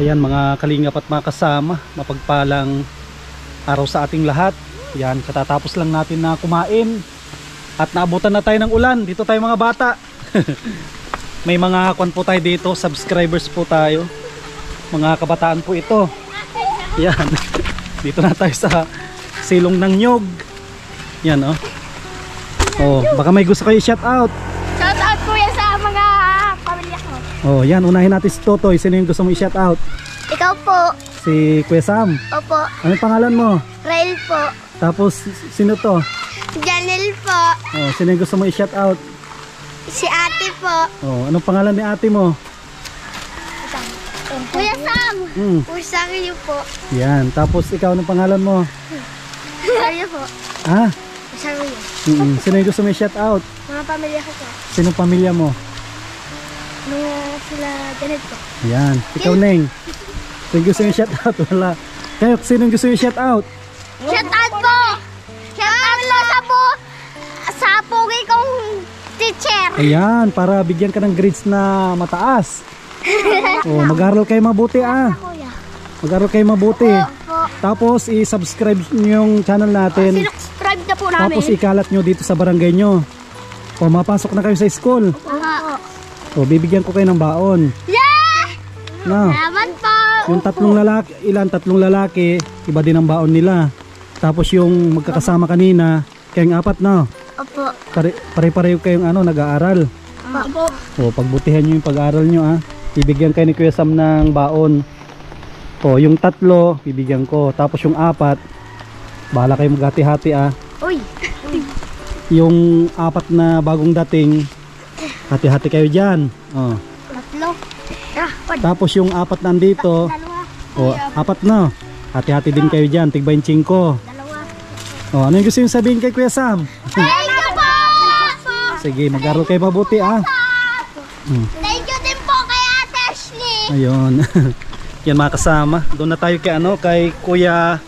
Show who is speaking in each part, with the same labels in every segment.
Speaker 1: Ayan mga kalingap at mga kasama, mapagpalang araw sa ating lahat. Yan, katatapos lang natin na kumain at naabutan na tayo ng ulan. Dito tayo mga bata. May mga kwan po tayo dito, subscribers po tayo. Mga kabataan po ito. Yan. Dito na tayo sa silong ng nyog. Yan oh. Oh, baka may gusto kayo shout out.
Speaker 2: Shout out kuya sa mga pamilya ko.
Speaker 1: Oh, yan, unahin natin si Totoy. Sino yung gusto mo i-shout out?
Speaker 2: Ikaw po.
Speaker 1: Si Kuya Sam.
Speaker 2: Opo.
Speaker 1: Anong pangalan mo?
Speaker 2: Rail po.
Speaker 1: Tapos sino to?
Speaker 2: Janelle po.
Speaker 1: Oh, sino yung gusto mo i-shout out?
Speaker 2: Si ate po.
Speaker 1: Oh, anong pangalan ni ate mo?
Speaker 2: Kuya Sam. Ursario po.
Speaker 1: Yan, tapos ikaw anong pangalan mo?
Speaker 2: Ursario po.
Speaker 1: Ah?
Speaker 2: Ursario.
Speaker 1: Sino yung gusto mo i-shout out?
Speaker 2: Mga pamilya ko po.
Speaker 1: Sinong pamilya mo?
Speaker 2: Mga sila Janet po.
Speaker 1: Yan, ikaw Neng. Sino yung gusto mo i-shout out? Wala. Kayo, sino yung gusto mo i-shout out?
Speaker 2: Shout out po. Shout out po sa pogi kong teacher.
Speaker 1: Ayan, para bigyan ka ng grades na mataas. Oh, mag-aral kayo mabuti ah.
Speaker 2: Kuya.
Speaker 1: Mag-aral kayo mabuti.
Speaker 2: Po.
Speaker 1: Tapos i-subscribe nyo yung channel natin.
Speaker 2: Sinubscribe na po namin.
Speaker 1: Tapos ikalat nyo dito sa barangay nyo. O mapasok na kayo sa school. O bibigyan ko kayo ng baon.
Speaker 2: Yeah!
Speaker 1: No.
Speaker 2: Salamat po.
Speaker 1: Yung tatlong lalaki, tatlong lalaki, iba din ang baon nila. Tapos yung magkakasama kanina, kayong apat na.
Speaker 2: Opo.
Speaker 1: Pare-pareho kayong nag-aaral.
Speaker 2: Opo.
Speaker 1: O pagbutihan nyo yung pag-aaral nyo ah. Bibigyan kayo ni Kuya Sam ng baon. O yung tatlo, bibigyan ko. Tapos yung apat, bahala kayo maghati-hati ah.
Speaker 2: Uy.
Speaker 1: Yung apat na bagong dating, hati-hati kayo dyan. O.
Speaker 2: Tatlo.
Speaker 1: Tapos yung apat nandito, o apat na. Hati-hati din kayo dyan, tig 25.
Speaker 2: Dalawa.
Speaker 1: O ano yung gusto yung sabihin kay Kuya Sam?
Speaker 2: Thank you po.
Speaker 1: Sige, mag-aral kayo mabuti ah.
Speaker 2: Thank you din po kay Ate Ashley.
Speaker 1: Ayun. Yan mga kasama. Doon na tayo kay Kuya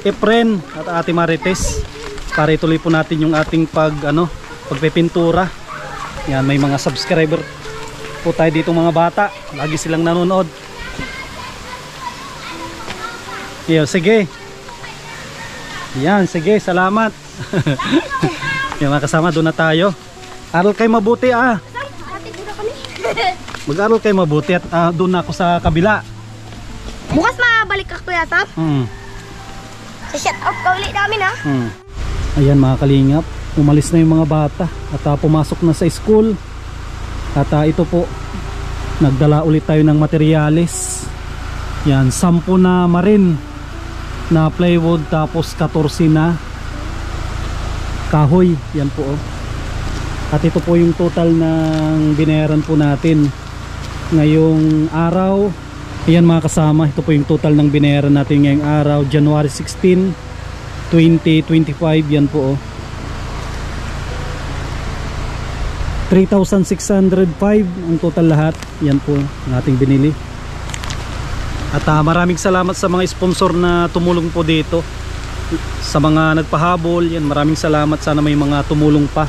Speaker 1: Efren at Ate Marites para ituloy po natin yung ating pagpipintura. Yan, may mga subscriber po tayo dito mga bata. Lagi silang nanonood. Yo, sige. Yan, sige, salamat. Yan mga kasama, doon na tayo. Aral kayo mabuti ah. Mag-aral kayo mabuti at doon na ako sa kabila.
Speaker 2: Bukas mabalik ka kuya Sam. Shout out ka ulit namin ha.
Speaker 1: Ayan mga kalingap, umalis na yung mga bata at pumasok na sa school. At ito po, nagdala ulit tayo ng materyales. Yan, 10 na marin na plywood, tapos 14 na kahoy. Yan po oh. At ito po yung total ng binayaran po natin ngayong araw. Ayan mga kasama, ito po yung total ng binayaran natin ngayong araw, January 16, 2025. Yan po oh. 3,605 ang total lahat. Yan po ang ating binili. At maraming salamat sa mga sponsor na tumulong po dito. Sa mga nagpahabol, yan, maraming salamat. Sana may mga tumulong pa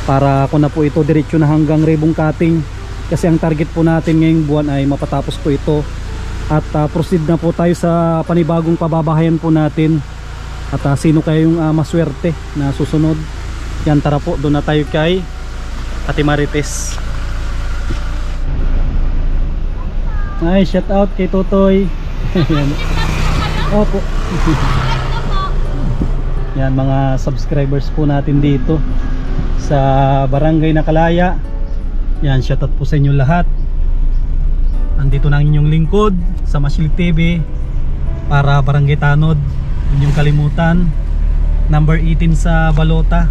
Speaker 1: para ako na po ito diretso na hanggang ribbon cutting. Kasi ang target po natin ngayong buwan ay mapatapos po ito. At proceed na po tayo sa panibagong pababahayan po natin. At sino kayong maswerte na susunod? Yan, tara po, doon na tayo kay Ate Marites. Ay, shout out kay Totoy. Opo. Yan, mga subscribers po natin dito sa Barangay Nakalaya. Yan, shout out po sa inyo lahat. Andito na ang inyong lingkod sa Masyli TV para Barangay Tanod. Huwag niyong kalimutan, number 18 sa Balota.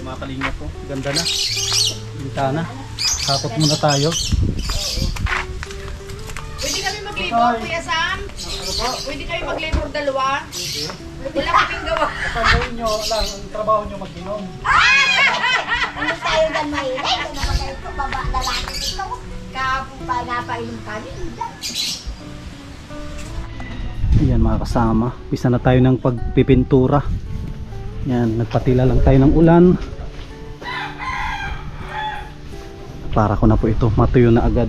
Speaker 1: Mga kalingap po, ganda na bintana. Takot muna tayo.
Speaker 3: Pwede kami mag-labor, Kuya Sam? Pwede kami mag-labor dalawa? Wala kaming gawa.
Speaker 1: Ang gawin nyo lang, ang trabaho nyo mag-inom.
Speaker 3: pinapainom kanin.
Speaker 1: Yan mga kasama, pisa na tayo ng pagpipintura. Yan, nagpatila lang tayo ng ulan para ko na po ito matuyo na agad.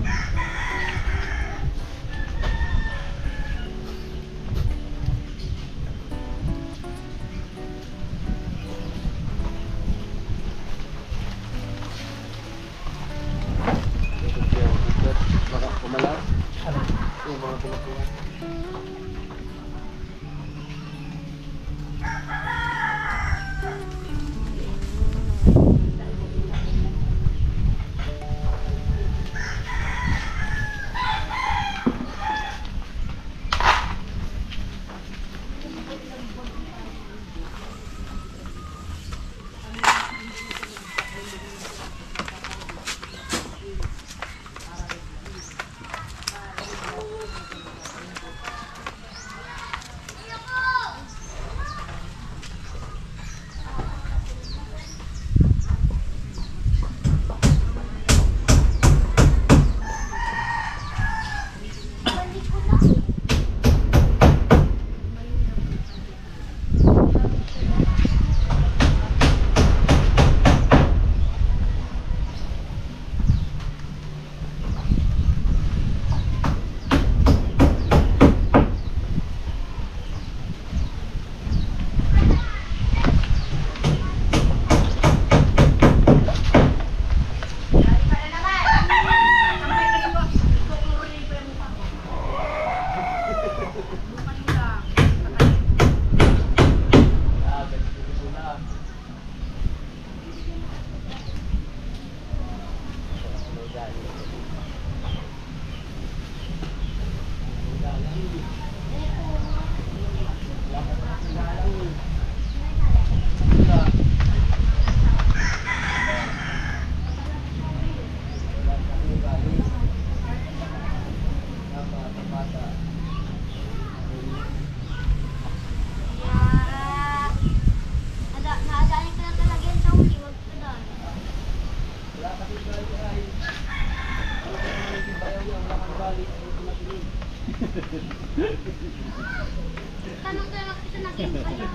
Speaker 2: Tanong ko lang kita naging bayan.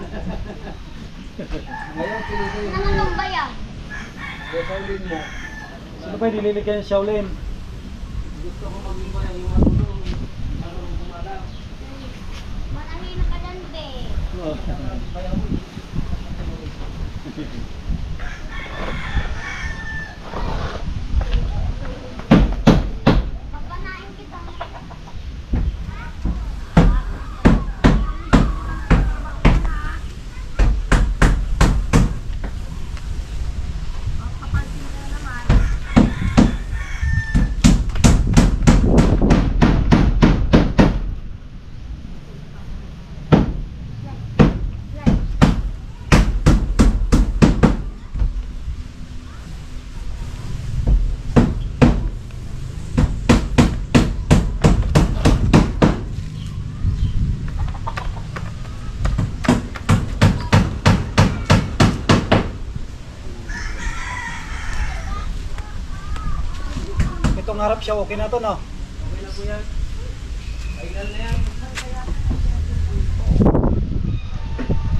Speaker 2: Nangalong bayan.
Speaker 1: Sino ba yung nililigyan yung Shaolin?
Speaker 2: Manahin na ka dyan, be. Papanain kita.
Speaker 1: Itong harap siya, okay na to, no? Okay na po yan. Final na yan.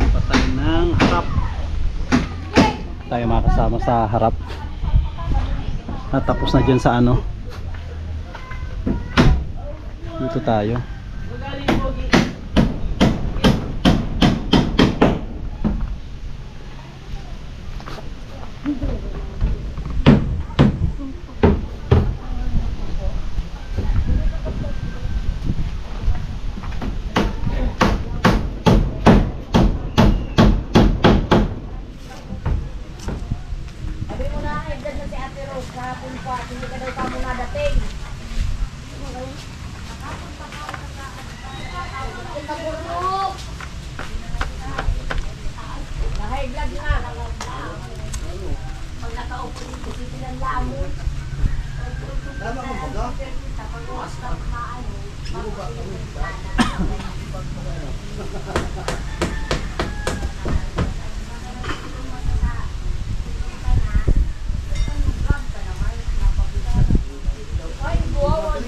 Speaker 1: Patay ng harap. Tayo makasama sa harap. Natapos na dyan sa ano. Dito tayo.
Speaker 3: Kahapon pa, hindi ka daw kamo nadating. Nagurog! Nahiglag na. Pag nakaupo dito, sisilang lamon. Tama ka ba? Ay, buwaw,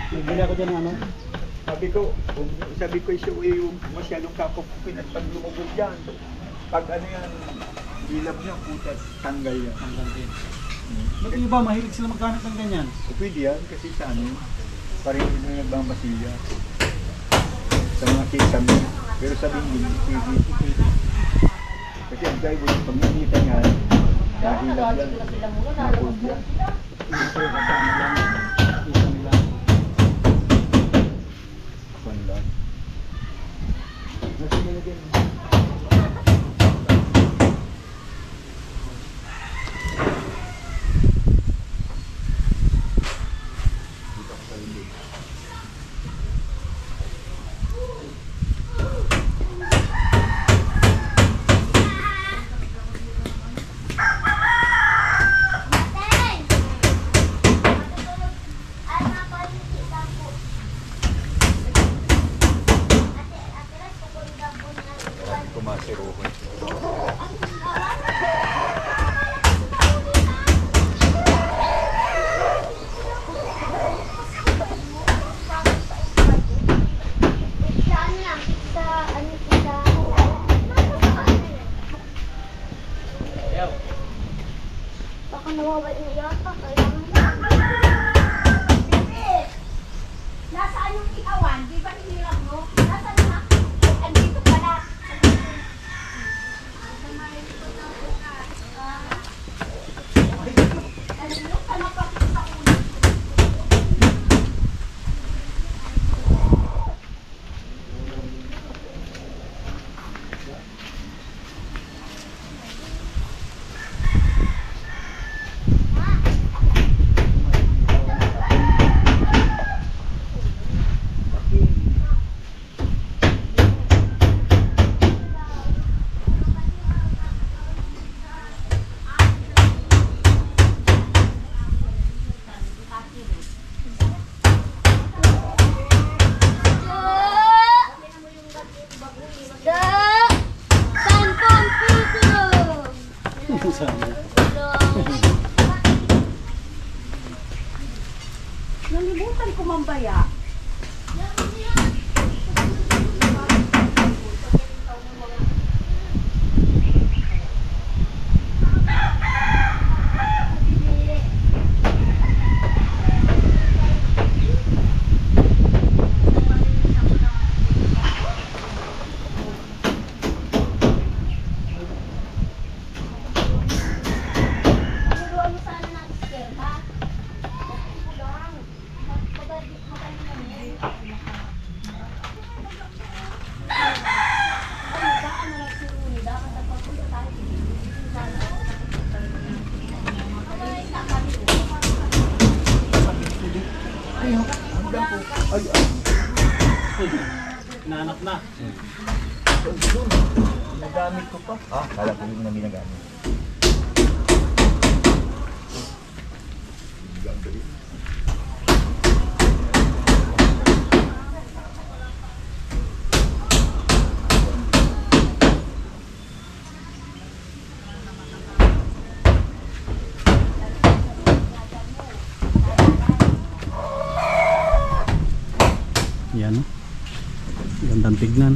Speaker 1: Nagbili ako dyan ng ano.
Speaker 4: Sabi ko siya yung masyadong kakupupin at pag lumabog yan. Pag ano yan, ilap niya, puta, tanggal yan.
Speaker 1: Hanggang din. Ba't yung iba mahilig sila magkanat ng ganyan?
Speaker 4: Pwede yan kasi sa ano, parang hindi na nagmamasiya. Sa mga kisame. Pero sabi hindi, pwede. Kasi ang guy, pag nakita niya, nahilap yan. Napod yan.
Speaker 1: Ito yung kasama lang. Isa nila.
Speaker 4: Pandan. Nasa nilagyan. Kumasiruhan.
Speaker 2: Baka nawawala na yata. Kailangan
Speaker 3: Nasaan yung ikawan? Di ba hiniram mo? Nasaan na? Andito pala. Nalimutan ko mambaya.
Speaker 1: Sapat na.
Speaker 4: Nagamit ko pa. Ah, kala ko yung namin nagamit.
Speaker 1: Yan. Gandang tignan.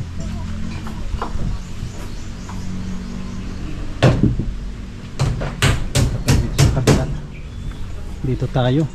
Speaker 1: Dito tayo.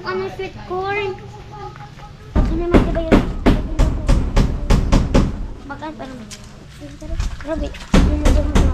Speaker 2: ano, sweet corn. Ano naman diba yun? Bakit pa naman? Grabe. Yun na dyan mo.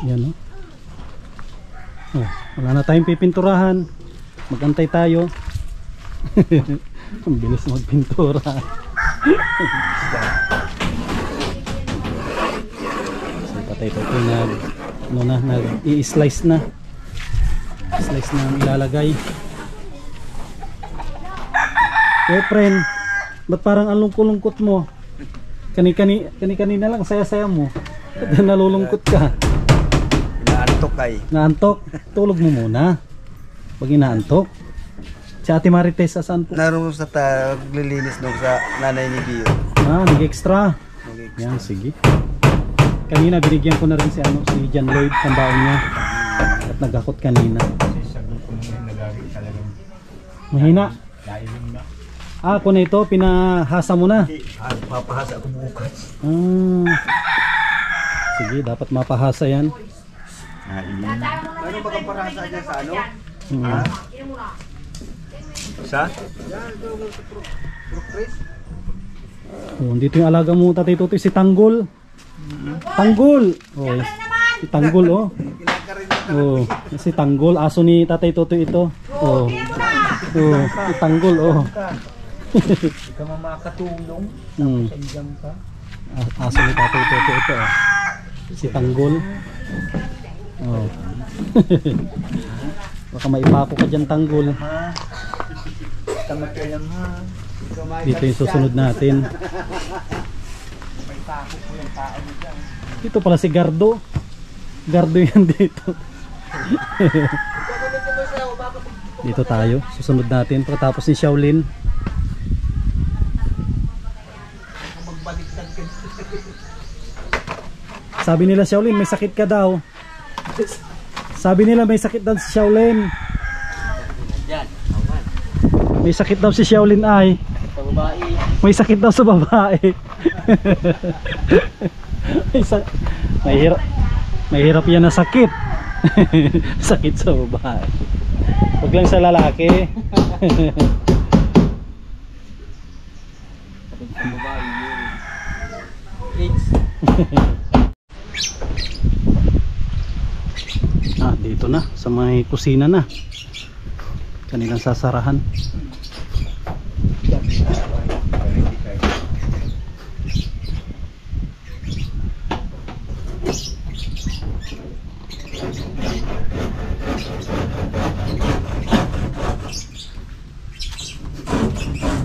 Speaker 1: Yan o. Oh, wala na tayong pipinturahan. Magantay tayo. Ang bilis magpintura. So, patay ito nag-i-slice na. Slice na ang ilalagay. Eh friend, ba't parang ang lungkot mo? Kani-kanina lang saya-saya mo. Nalulungkot ka.
Speaker 4: Inaantok ay.
Speaker 1: Naantok? Tulog mo muna. Pag inaantok. Si Ate Marites, saan po?
Speaker 4: Naroon sa taglilinis nung sa nanay ni Dio.
Speaker 1: Ah, nag-extra. Yan, sige. Kanina binigyan ko na rin si John Lloyd, pambaon niya. At nagakot kanina. Mahina. Ah, kung na ito, pinahasa mo na.
Speaker 4: Papahasa ako bukas.
Speaker 1: Ah. Sige, dapat mapahasa yan.
Speaker 4: Ano ba kang parasa dyan sa ano?
Speaker 1: Ha?
Speaker 4: Sa?
Speaker 1: Oh, dito yung alaga mo, Tatay Tutoy, si Tanggol. Tanggol! Oh, si Tanggol, oh. Oh, si Tanggol, aso ni Tatay Tutoy ito. Oh. Oh, si Tanggol, oh.
Speaker 4: Hindi ka makakatulong. Sandiyan ka.
Speaker 1: Aso ni Tatay Tutoy ito, oh. Si Tanggol. Oh. Baka maipako ka dyan, Tanggol.
Speaker 4: Tamad ka lang ha.
Speaker 1: Dito yung susunod natin.
Speaker 4: May pako po yung tao mo dyan.
Speaker 1: Dito pala si Gardo. Gardo yan dito. Dito tayo. Susunod natin pagkatapos ni Shaolin. Sabi nila, Shaolin, may sakit ka daw. Sabi nila may sakit daw si Shaolin. May sakit daw si Shaolin ay. May sakit daw sa babae. Mahirap yan na sakit. Sakit sa babae. Huwag lang sa lalaki. Dito na sa may kusina na. Kanilang sasarahan.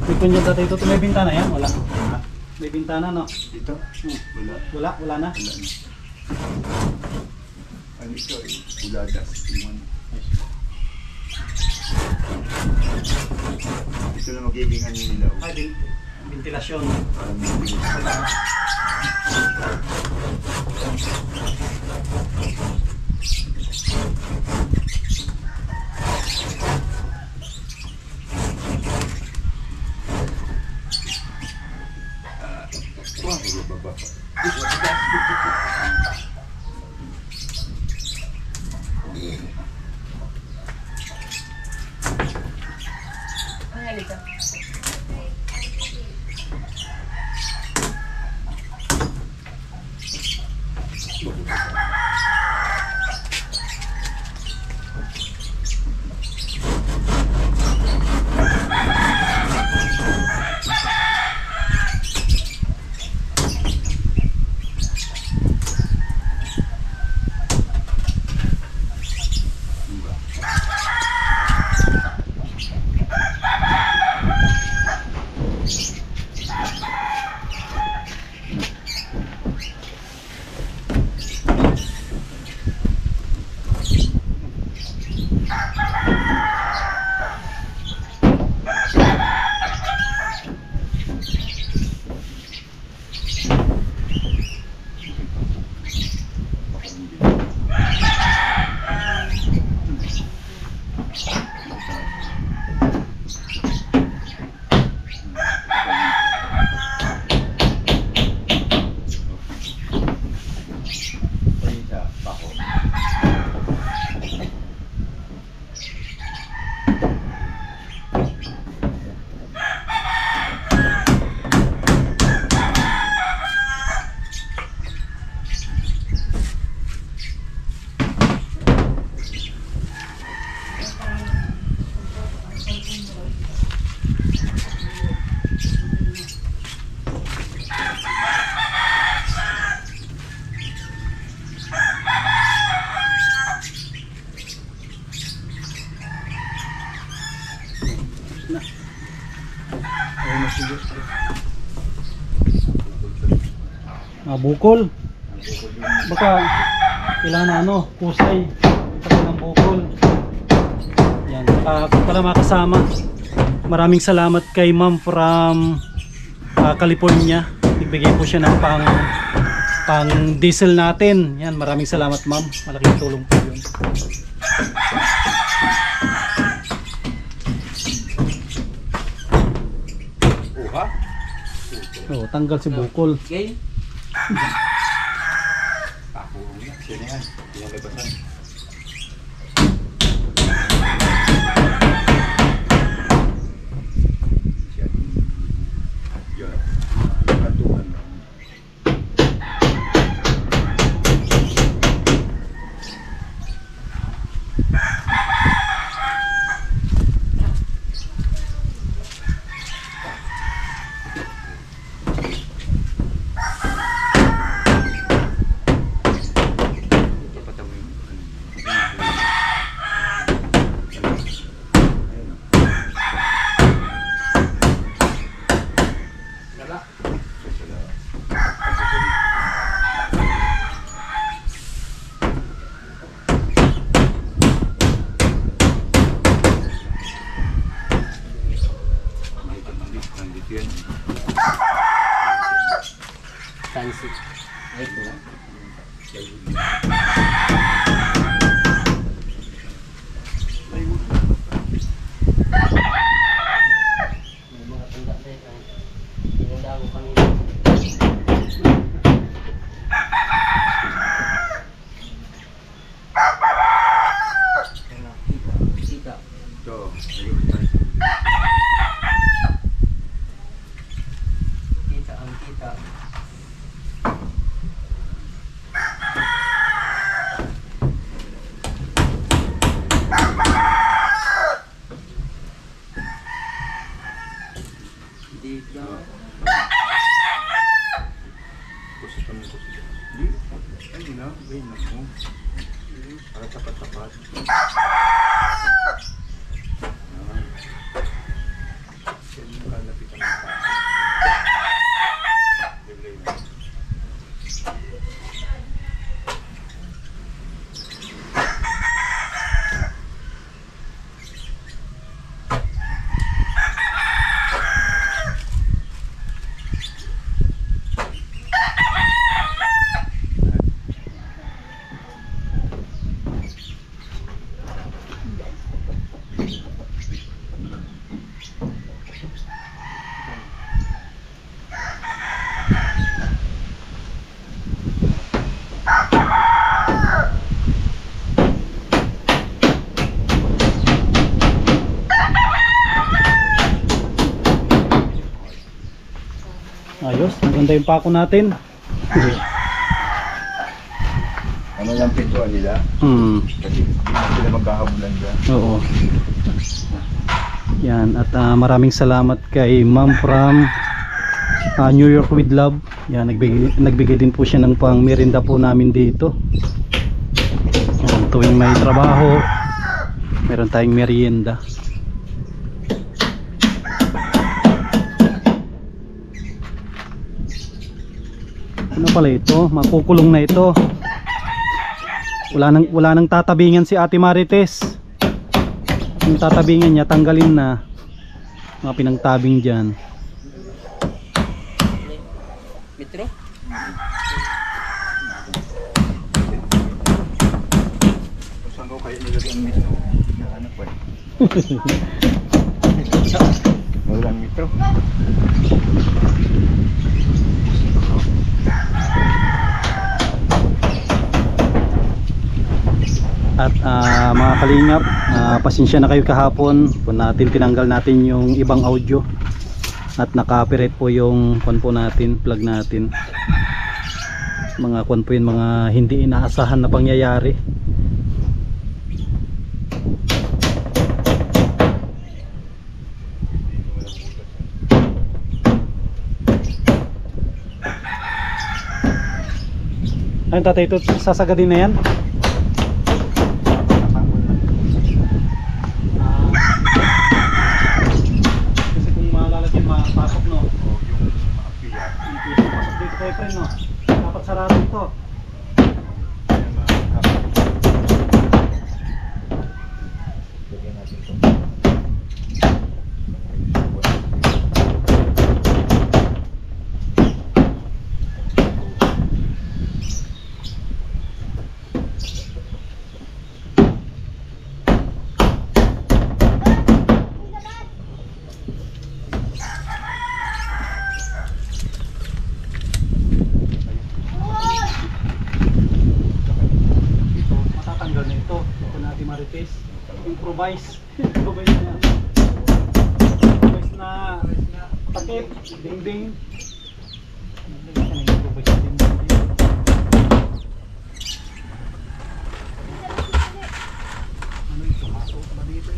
Speaker 1: Dito niya Tatay Tutoy, may bintana yan? Wala. May bintana no?
Speaker 4: Dito?
Speaker 1: Wala na.
Speaker 4: Ano ito eh? Uladas. Ito na magiging ano nila.
Speaker 1: Ay, ventilasyon.
Speaker 4: Parang magiging.
Speaker 3: nga dito.
Speaker 1: Bukol. Baka kailangan kusay. Pati ng bukol. Yan. Kung pala makasama. Maraming salamat kay ma'am from California. Nagbigay po siya ng pang diesel natin. Yan. Maraming salamat ma'am. Malaking tulong po yun. Oh, tanggal si bukol.
Speaker 3: Okay.
Speaker 4: Ako niya, sino yan? Yung labasan. Yan. Katuhan lang.
Speaker 3: Fancy. Ito.
Speaker 4: Para tapat-tapat.
Speaker 1: Ganda yung pako natin.
Speaker 4: Ano lang pintuan nila? Kasi hindi na sila magkahabulan dyan.
Speaker 1: Oo. Yan, at maraming salamat kay Ma'am from New York with Love. Yan, nagbigay din po siya ng pang merienda po namin dito. Yan, tuwing may trabaho, meron tayong merienda. Ano pala ito? Makukulong na ito. Wala nang tatabingan si Ate Marites. Yung tatabingan niya tanggalin na. Mga pinangtabing dyan.
Speaker 5: Metro?
Speaker 4: Saan ko kayo nilagay ang metro? Ano po eh? Walang metro.
Speaker 1: At mga kalingap, pasensya na kayo kahapon kung tinanggal natin yung ibang audio at naka-copyright po yung po natin, plug natin. Mga po yun, mga hindi inaasahan na pangyayari. Ayun tatay, ito sasagadin na yan. Kasi kung malalagyan mapasok, no?
Speaker 4: O yung mga piya.
Speaker 1: Pasok dito kayo pa, no? Dapat sarado ito.
Speaker 4: Lagyan natin ito.
Speaker 1: Matatanggal na ito. Ito natin Marites. Improvise. Improvise na. Improvise na takip. Ding-ding. Improvise na ding-ding. Ano ito? Masok ba dito?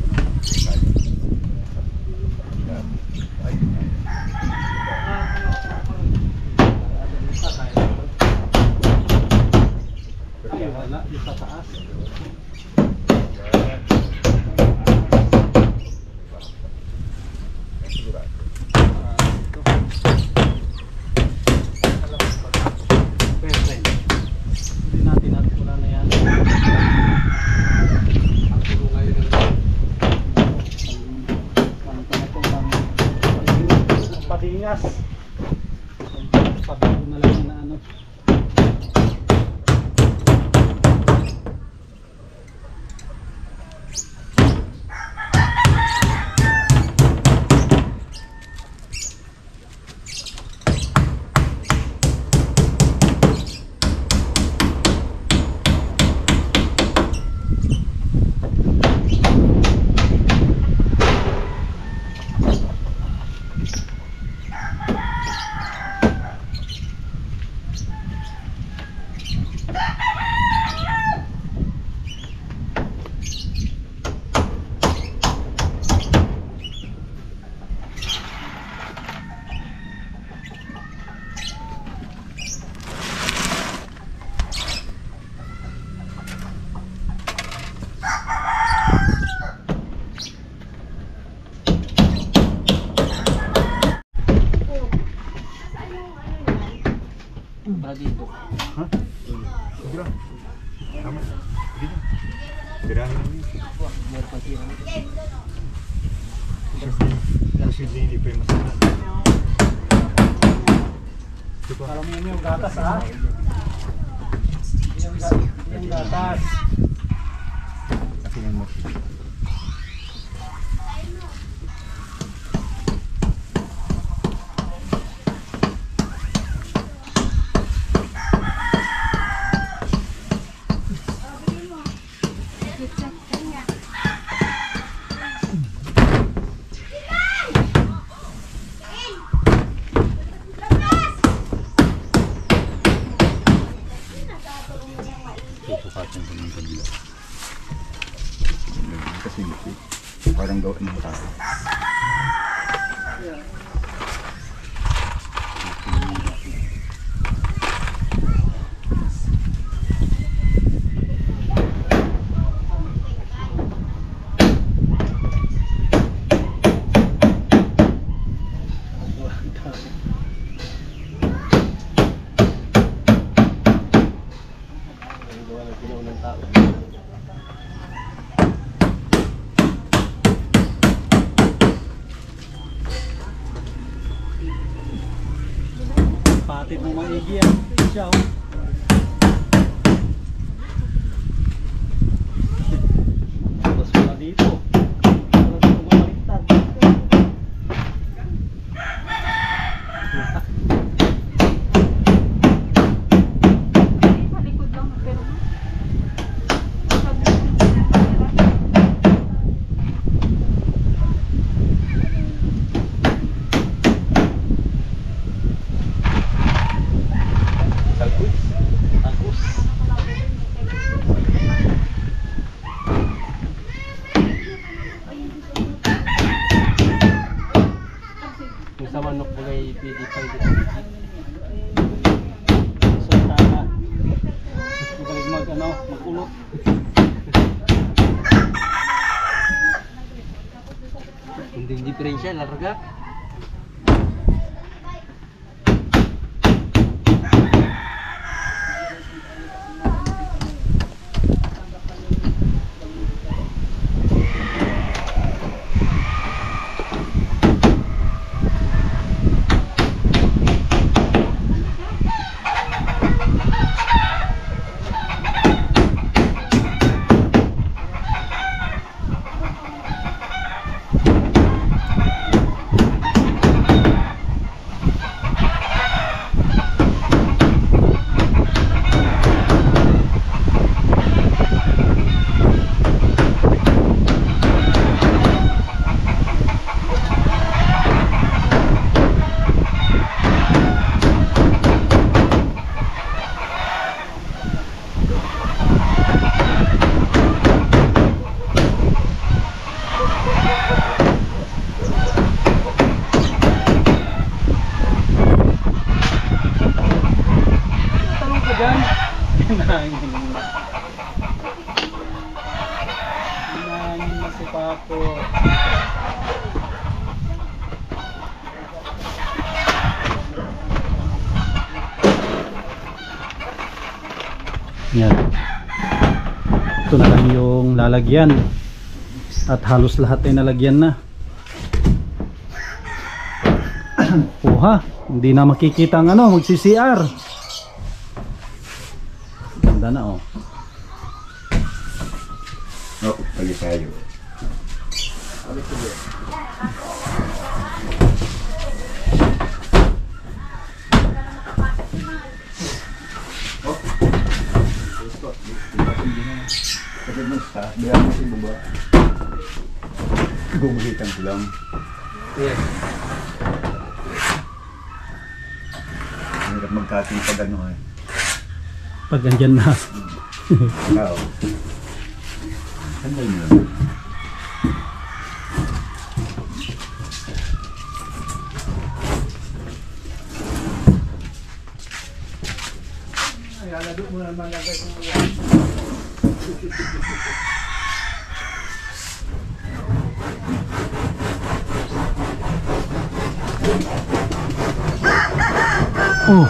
Speaker 1: Ay, wala. Yung sa taas. Perfect. Hindi natin wala na yan. Padingas. Pabilo na lang na ano.
Speaker 5: Para dito.
Speaker 4: Ha? Siguro. Tama. Dito. Tirahin mo yun.
Speaker 5: Meron pa tira.
Speaker 4: Kasi hindi pa yung masarap.
Speaker 1: Alam mo yun yung gatas, ha? Yung gatas.
Speaker 4: Tingnan mo. simple. Parang gawin ng tao.
Speaker 1: Patid mo maigi yan. Siya oh. Tapos wala dito. Wala dito mabaliktad.
Speaker 5: Kung sa manok po ay pwede pang
Speaker 1: So sana magaling magulot.
Speaker 5: hindi diferensya, larga.
Speaker 1: Hinangin na si Papo. Yan. Ito na lang yung lalagyan. At halos lahat ay nalagyan na. Oha, hindi na makikita ang ano, magsi-CR. Ganda na oh.
Speaker 4: Oh, balik tayo. Kapag mo sa, bilang mo si baba. Bumulitan ko lang.
Speaker 5: Yes.
Speaker 4: Hirap magkating pag ano eh.
Speaker 1: Pag andyan na.
Speaker 4: Ikaw. Sandal mo lang.
Speaker 1: Oh,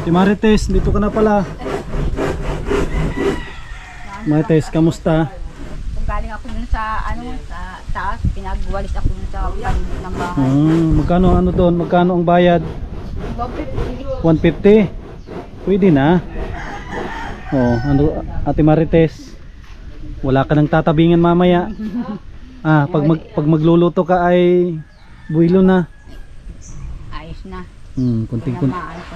Speaker 1: si Marites, dito ka na pala. Marites, kamusta?
Speaker 3: Kung galing ako dun sa sa taas, pinagwalis ako dun sa paligid ng bahay.
Speaker 1: Magkano ano doon? Magkano ang bayad? 150. Pwede na. Oh, ano Ate Marites? Wala ka nang tatabingan mamaya. Pag magluluto ka ay buwilo na.
Speaker 3: Ayos na.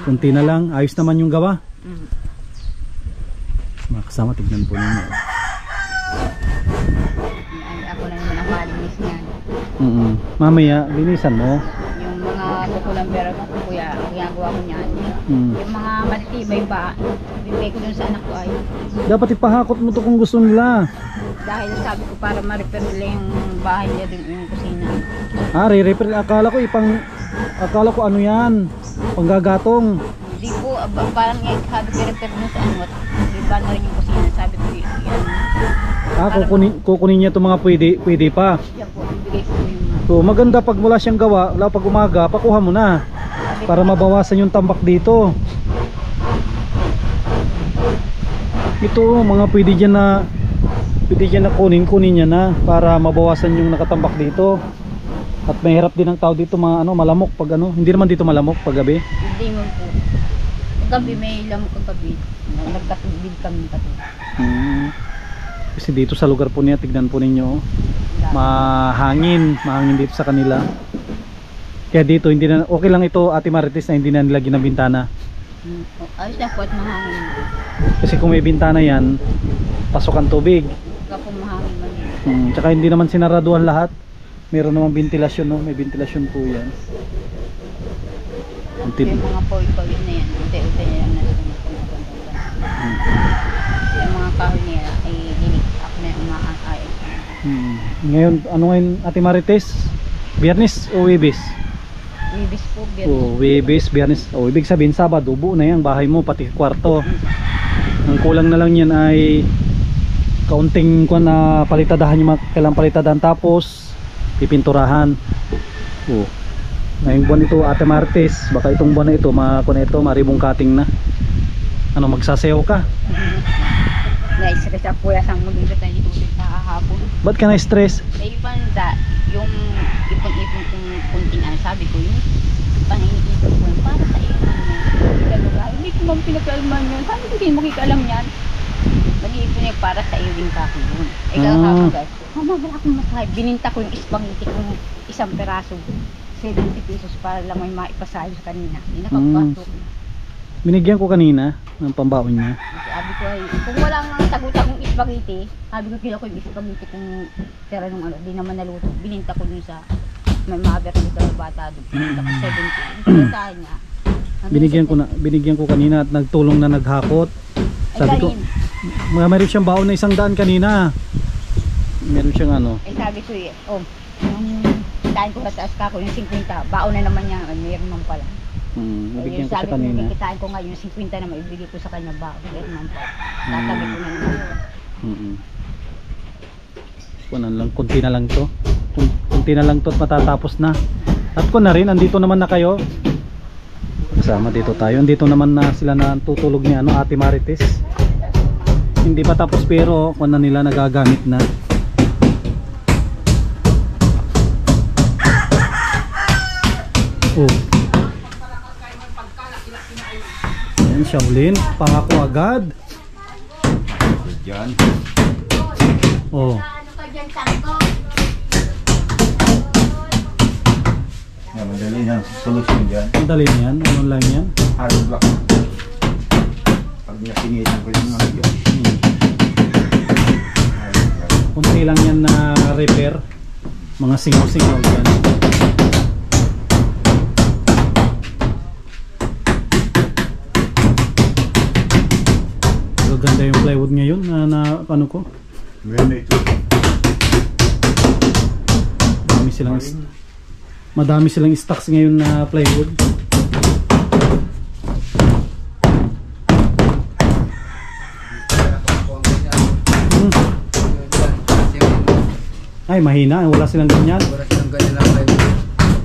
Speaker 1: Kunti na lang. Ayos naman yung gawa.
Speaker 3: Mm.
Speaker 1: Mga kasama, tignan po ninyo.
Speaker 3: Ako na naman ang malinis niyan.
Speaker 1: Mamaya, linisan mo.
Speaker 3: Yung mga kukulang pero kuya, ginagawa ko niyan. Yung mga matitibay pa, bibigay ko dun sa anak ko ay.
Speaker 1: Dapat ipahakot mo to kung gusto nila.
Speaker 3: Dahil sabi ko para ma-repair nila yung bahay niya dun yung kusina.
Speaker 1: Re-repair. Akala ko ano yan, panggagatong.
Speaker 3: Hindi po, parang sabi ko repair na sa ano at iba na rin yung kusina. Sabi ko yan.
Speaker 1: Kukunin niya itong mga pwede pa.
Speaker 3: Yan po, ibigay ko yung
Speaker 1: So maganda pag wala siyang gawa, pag umaga, pakuha mo na para mabawasan yung tambak dito. Ito mga pwede dyan na kunin niya na para mabawasan yung nakatambak dito. At mahirap din ang tao dito malamok pag hindi naman dito malamok pag gabi.
Speaker 3: hindi mo po. Gabi may lamok ang gabi. Nagkatubig kami katubig.
Speaker 1: Kasi dito sa lugar po niya, tignan po ninyo, mahangin dito sa kanila. Kaya dito hindi na okay lang ito, Ate Marites, na hindi na nilagyan ng bintana.
Speaker 3: Ayos na po at mahangin.
Speaker 1: Kasi kung may bintana yan, pasok ang tubig.
Speaker 3: Kapag mahangin man.
Speaker 1: Tsaka hindi naman sinaraduhan lahat. Meron namang ventilasyon, no? May ventilasyon po yan.
Speaker 3: Yung mga pawid-pawid na yan, unti-unti na lang nasa yung mga kahoy niya ay linikak na yung umaayos.
Speaker 1: Ngayon, ano ngayon, Ate Marites? Biyernes o Webes?
Speaker 3: Wibis po, biyernes.
Speaker 1: Webes, Biyernes. Ibig sabihin Sabado, buo na yan bahay mo, pati kwarto. Ang kulang na lang yan ay kaunting na palitadahan yung kailang palitadahan, tapos pipinturahan. Ngayong buwan ito, Ate Marites, baka itong buwan na ito maribong cutting na. Magsasayaw ka?
Speaker 3: Na-stress ang puya sang mag-ingat na dito sa hapon.
Speaker 1: Ba't ka na-stress?
Speaker 3: May banda, yung ipon-ipon kong kunting sabi ko yung pang-iipon ko para sa iyo. Hindi ko mang pinagkalman yun. Sabi ko hindi mo kikalam yan. Mag-iipon niya para sa iyo din kako yun. Kakagay. Magal akong masahay. Bininta ko yung spaghetti kong isang peraso. 70 pesos para lang may maipasayo sa kanina. Hindi nakapasok.
Speaker 1: Binigyan ko kanina ng pambaon niya.
Speaker 3: Sabi ko ay, kung walang tagutang spaghetti, sabi ko kila ko yung spaghetti kung tira nung di naman naluto. Bininta ko dun sa may maber dito sa bata doon. Bininta ko 70. Pinuntahan niya.
Speaker 1: Binigyan ko kanina at nagtulong na naghakot. Sabi ko, meron siyang baon na 100 kanina. Meron siyang
Speaker 3: sabi ko yung tain ko kataas ka ko yung 50. Baon na naman niya, mayroon man pala.
Speaker 1: Nabigyan ko
Speaker 3: Sabi
Speaker 1: siya kanina.
Speaker 3: ko, kikitain ko nga yung 50 na maibigay ko sa kanya ba? Tatabi ko na naman.
Speaker 1: Kunan lang, kunti na lang to. Kunti na lang to at matatapos na. At ko na rin, andito naman na kayo. Kasama dito tayo. Andito naman na sila na tutulog ni Ate Marites. Hindi pa tapos pero kung na nila nagagamit na. Yan, Shaolin, pangako agad.
Speaker 4: Diyan.
Speaker 2: Ano ka dyan, Tangko?
Speaker 4: Madali na solusyon dyan.
Speaker 1: Madali na yan, ano lang yan.
Speaker 4: Hard block. Pag nasingitan ko yung mga yan.
Speaker 1: Kunti lang yan na repair. Mga singaw-singaw yan. Ganda yung plywood ngayon na ano ko.
Speaker 4: Ganda ito.
Speaker 1: Madami silang stocks ngayon na plywood. Ay mahina, wala silang ganyan.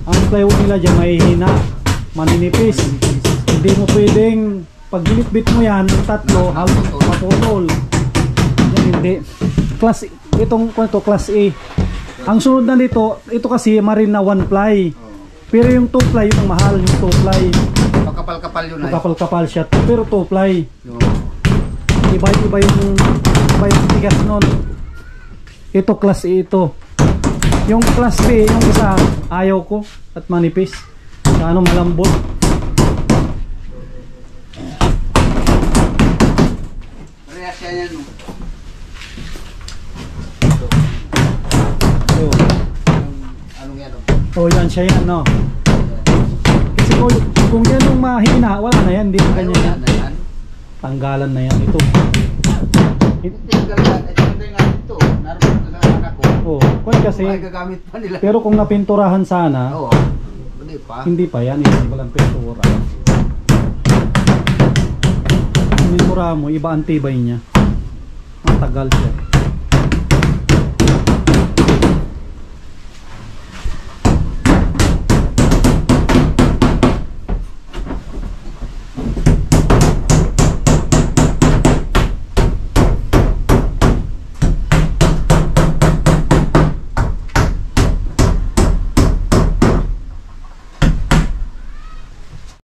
Speaker 1: Ang plywood nila dyan mahihina, maninipis. Hindi mo pwedeng pag binitbit mo yan, tatlo, maputol. Yan hindi. Itong class A. Ang sunod na dito, ito kasi marine na 1 ply. Pero yung 2 ply, yung mahal, yung 2 ply.
Speaker 5: Kapal-kapal yun ay.
Speaker 1: Kapal-kapal siya. Pero 2 ply. Iba yung tigas nun. Ito class A ito. Yung class B, yung isa, ayaw ko at manipis. Malambot. Yan siya yan, no? Kasi kung yan yung mahina, wala na yan, hindi na ganyan yan. Tanggalan na yan. Ito Pwede kasi.
Speaker 5: Ay, gagamit pa nila.
Speaker 1: Pero kung napinturahan sana,
Speaker 5: Oo. Hindi pa.
Speaker 1: hindi pa yan, hindi walang pintura. Pintura mo, iba ang tibay niya. Matagal siya.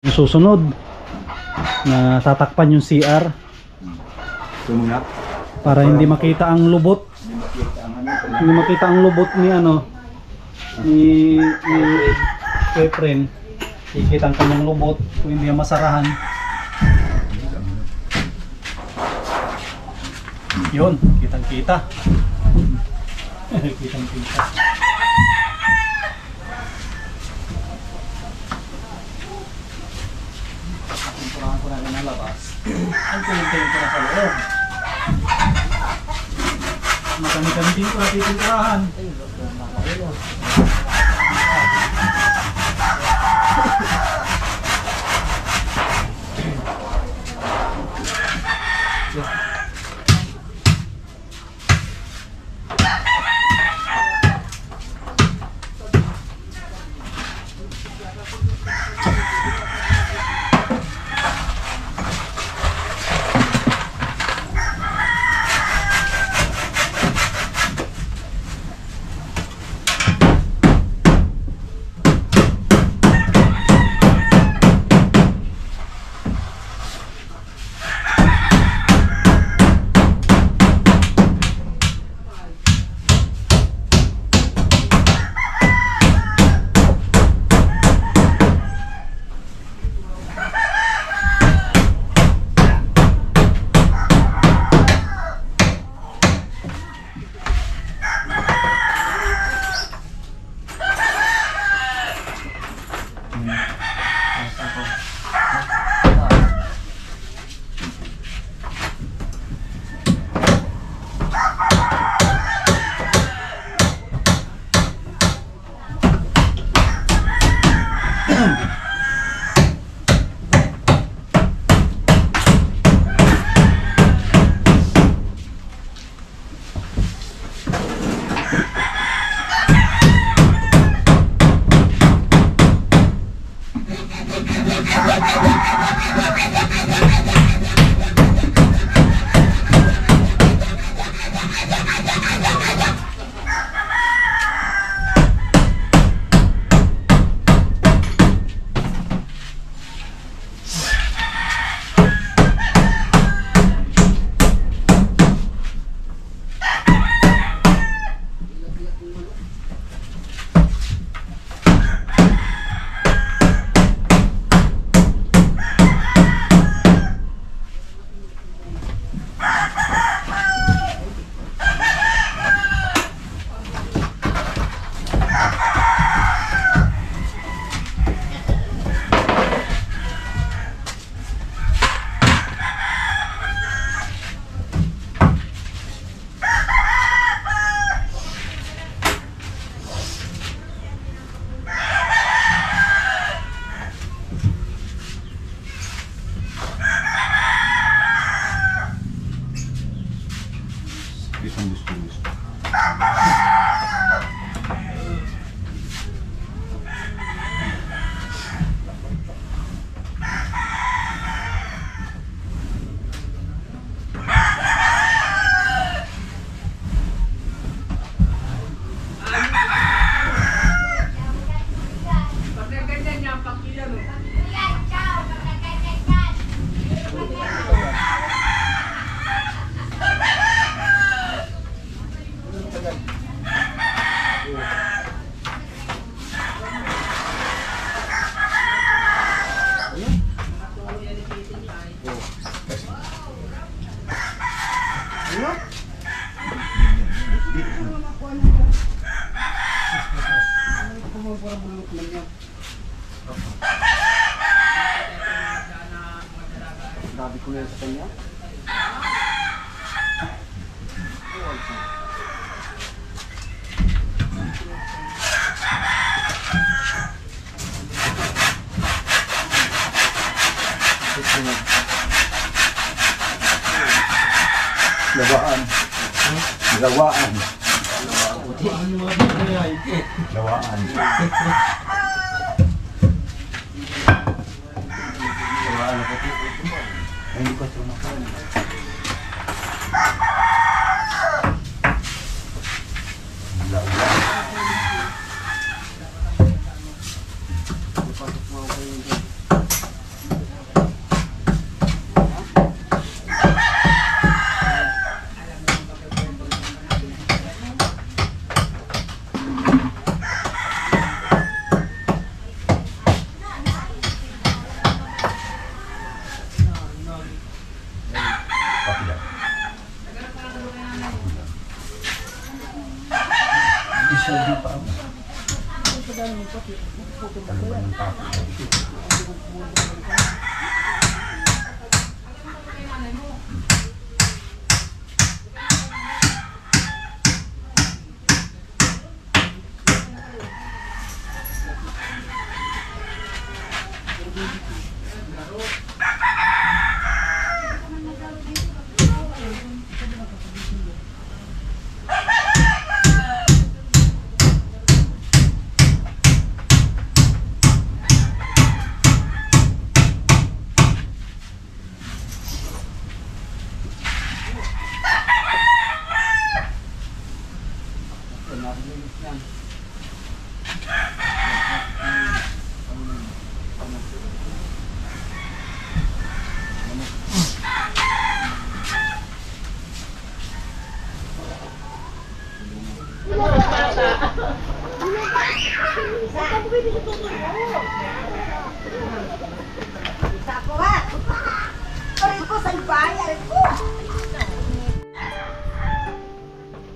Speaker 1: Yung susunod na tatakpan yung CR
Speaker 4: Sumunap.
Speaker 1: para hindi makita ang lubot.
Speaker 4: Hindi makita ang ano.
Speaker 1: Hindi makita ang lubot ni ano ni Efren. Ikita ang kanyang lubot kung hindi yan masarahan. Yun, kitang-kita. Kitang-kita. Pinturahan ko na rin ang labas. Ang tuloy-tuloy ko na sa loob. Makami-kami din ko na pipinturahan.
Speaker 5: Sabi ko na sa kanya.
Speaker 4: Lawaan. Lawaan. Lawaan. Hindi ko sumakan.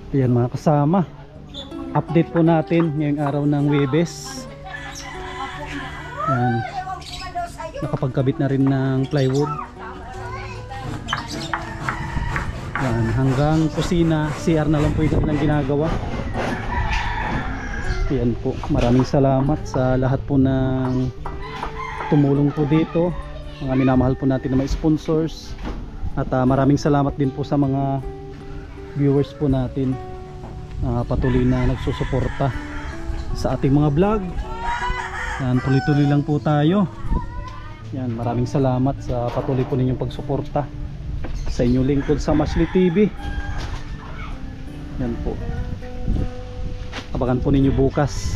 Speaker 1: Ayan mga kasama, update po natin ngayong araw ng Huwebes. Ayan, nakapagkabit na rin ng plywood. Ayan, hanggang kusina, CR na lang po yung kanilang ginagawa. Ayan po, maraming salamat sa lahat po ng tumulong po dito, mga minamahal po natin na mga sponsors. At maraming salamat din po sa mga viewers po natin, patuloy na nagsusuporta sa ating mga vlog. Yan, tuloy-tuloy lang po tayo. Yan, maraming salamat sa patuloy po ninyong pagsuporta sa inyong lingkod sa Ashley TV. Yan po, abangan po ninyo bukas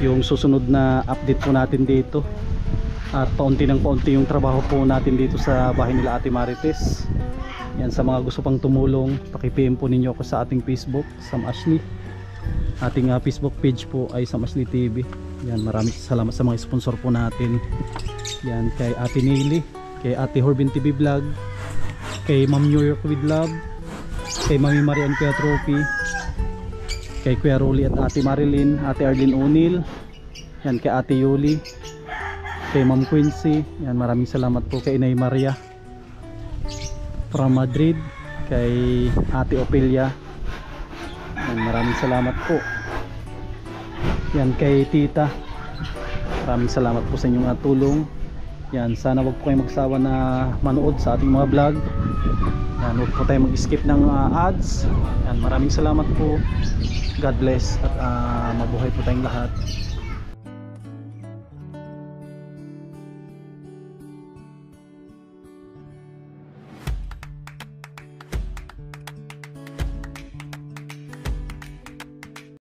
Speaker 1: yung susunod na update po natin dito. At paunti ng paunti yung trabaho po natin dito sa bahay nila Ate Marites. Yan, sa mga gusto pang tumulong, paki-PM po ninyo ako sa ating Facebook, Sam Ashley. Ating Facebook page po ay Sam Ashley TV. Yan, maraming salamat sa mga sponsor po natin. Yan, kay Ate Neely, kay Ate Horbin TV Vlog, kay Ma'am New York with Love, kay Mami Marian Kuya Trophy, kay Kuya Rolly at Ate Marilyn, Ate Arlene O'Neill, yan, kay Ate Yuli, kay Ma'am Quincy. Yan, maraming salamat po kay Inay Maria from Madrid, kay Ate Opelia. Yan, maraming salamat po. Yan, kay Tita, maraming salamat po sa inyong tulong. Yan, sana wag po kayo magsawa na manood sa ating mga vlog. Yan, wag po tayo mag-skip ng ads. Yan, maraming salamat po. God bless at mabuhay po tayong lahat.